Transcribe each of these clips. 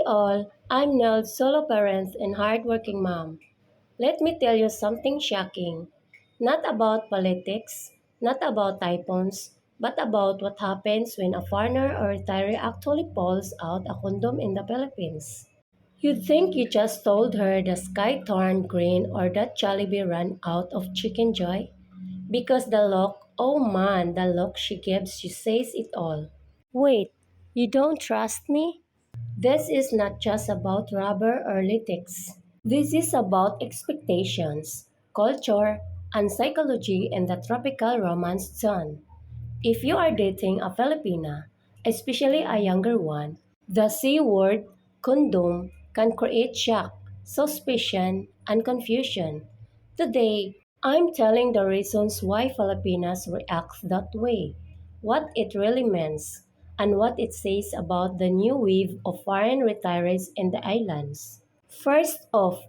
all, I'm Nell's solo parent and hardworking mom. Let me tell you something shocking. Not about politics, not about typhoons, but about what happens when a foreigner or retiree actually pulls out a condom in the Philippines. You'd think you just told her the sky turned green or that Jollibee ran out of chicken joy. Because the look, oh man, the look she gives you says it all. Wait, you don't trust me? This is not just about rubber or latex. This is about expectations, culture, and psychology in the tropical romance zone. If you are dating a Filipina, especially a younger one, the C word, condom, can create shock, suspicion, and confusion. Today, I'm telling the reasons why Filipinas react that way, what it really means, and what it says about the new wave of foreign retirees in the islands. First off,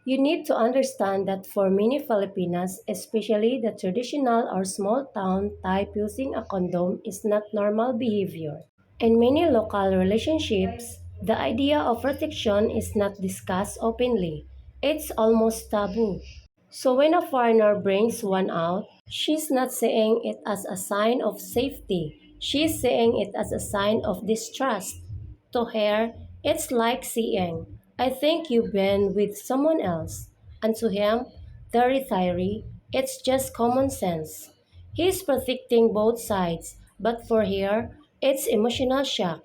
you need to understand that for many Filipinas, especially the traditional or small town type, using a condom is not normal behavior. In many local relationships, the idea of protection is not discussed openly. It's almost taboo. So when a foreigner brings one out, she's not saying it as a sign of safety. She's saying it as a sign of distrust. To her, it's like saying, I think you've been with someone else. And to him, the retiree, it's just common sense. He's protecting both sides, but for her, it's emotional shock.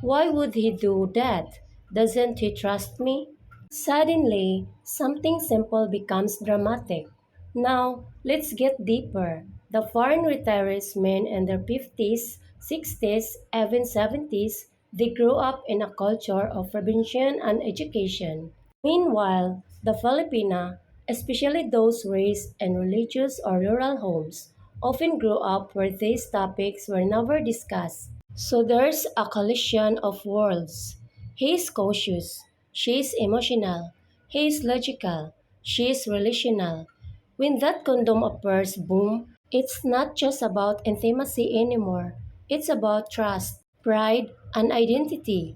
Why would he do that? Doesn't he trust me? Suddenly, something simple becomes dramatic. Now, let's get deeper. The foreign retirees, men in their 50s, 60s, even 70s, they grew up in a culture of prevention and education. Meanwhile, the Filipina, especially those raised in religious or rural homes, often grew up where these topics were never discussed. So there's a collision of worlds. He's cautious, she's emotional, he's logical, she's relational. When that condom appears, boom, it's not just about intimacy anymore. It's about trust, pride, and identity.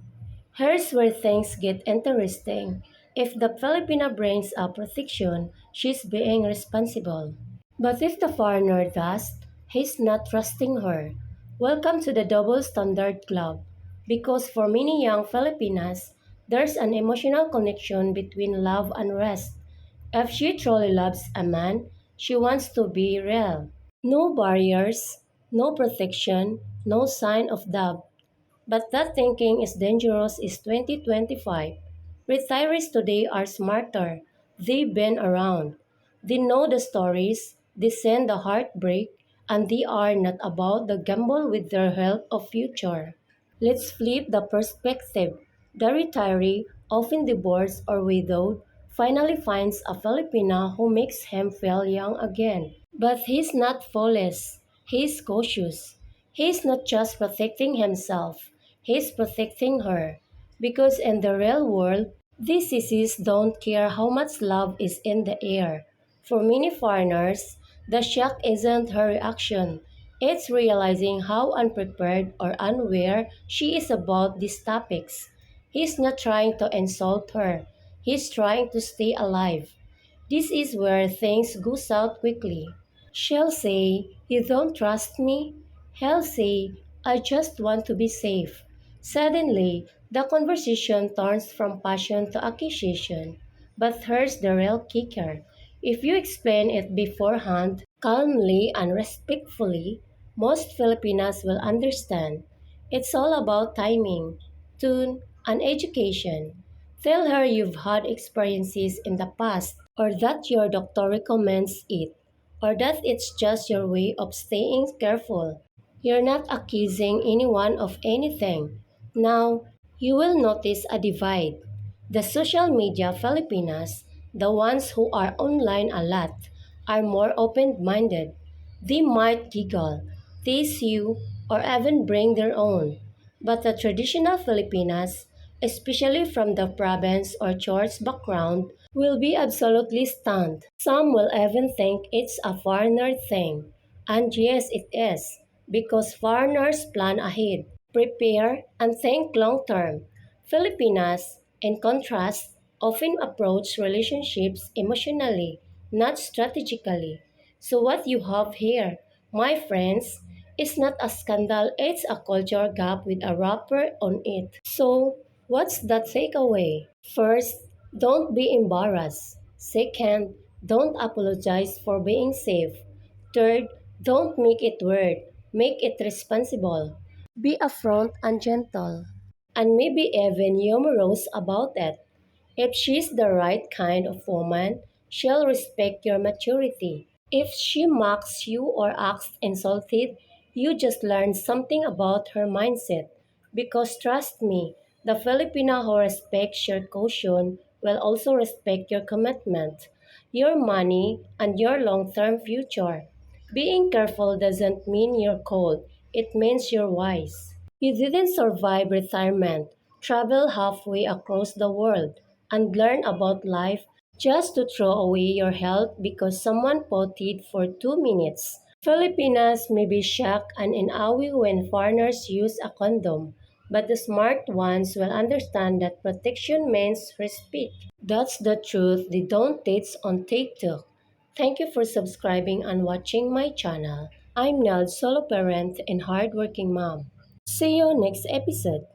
Here's where things get interesting. If the Filipina brings up protection, she's being responsible. But if the foreigner does, he's not trusting her. Welcome to the double standard club. Because for many young Filipinas, there's an emotional connection between love and rest. If she truly loves a man, she wants to be real. No barriers, no protection, no sign of doubt. But that thinking is dangerous is 2025. Retirees today are smarter. They've been around. They know the stories, they send the heartbreak, and they are not about the gamble with their health or future. Let's flip the perspective. The retiree, often divorced or widowed, finally finds a Filipina who makes him feel young again. But he's not foolish. He's cautious. He's not just protecting himself. He's protecting her. Because in the real world, these diseases don't care how much love is in the air. For many foreigners, the shock isn't her reaction. It's realizing how unprepared or unaware she is about these topics. He's not trying to insult her. He's trying to stay alive. This is where things go south quickly. She'll say, you don't trust me? He'll say, I just want to be safe. Suddenly, the conversation turns from passion to accusation. But here's the real kicker. If you explain it beforehand, calmly and respectfully, most Filipinas will understand. It's all about timing, tune, and education. Tell her you've had experiences in the past, or that your doctor recommends it, or that it's just your way of staying careful. You're not accusing anyone of anything. Now, you will notice a divide. The social media Filipinas, the ones who are online a lot, are more open-minded. They might giggle, tease you, or even bring their own. But the traditional Filipinas, especially from the province or church background, will be absolutely stunned. Some will even think it's a foreigner thing. And yes, it is, because foreigners plan ahead, prepare, and think long term. Filipinas, in contrast, often approach relationships emotionally, not strategically. So, what you have here, my friends, is not a scandal, it's a culture gap with a wrapper on it. So, what's the takeaway? First, don't be embarrassed. Second, don't apologize for being safe. Third, don't make it weird, make it responsible. Be upfront and gentle, and maybe even humorous about it. If she's the right kind of woman, she'll respect your maturity. If she mocks you or acts insulted, you just learn something about her mindset. Because trust me, the Filipina who respects your caution will also respect your commitment, your money, and your long term future. Being careful doesn't mean you're cold, it means you're wise. You didn't survive retirement, travel halfway across the world, and learn about life just to throw away your health because someone potted for 2 minutes. Filipinas may be shocked and in awe when foreigners use a condom, but the smart ones will understand that protection means respect. That's the truth they don't teach on TikTok. Thank you for subscribing and watching my channel. I'm Nell, solo parent and hardworking mom. See you next episode.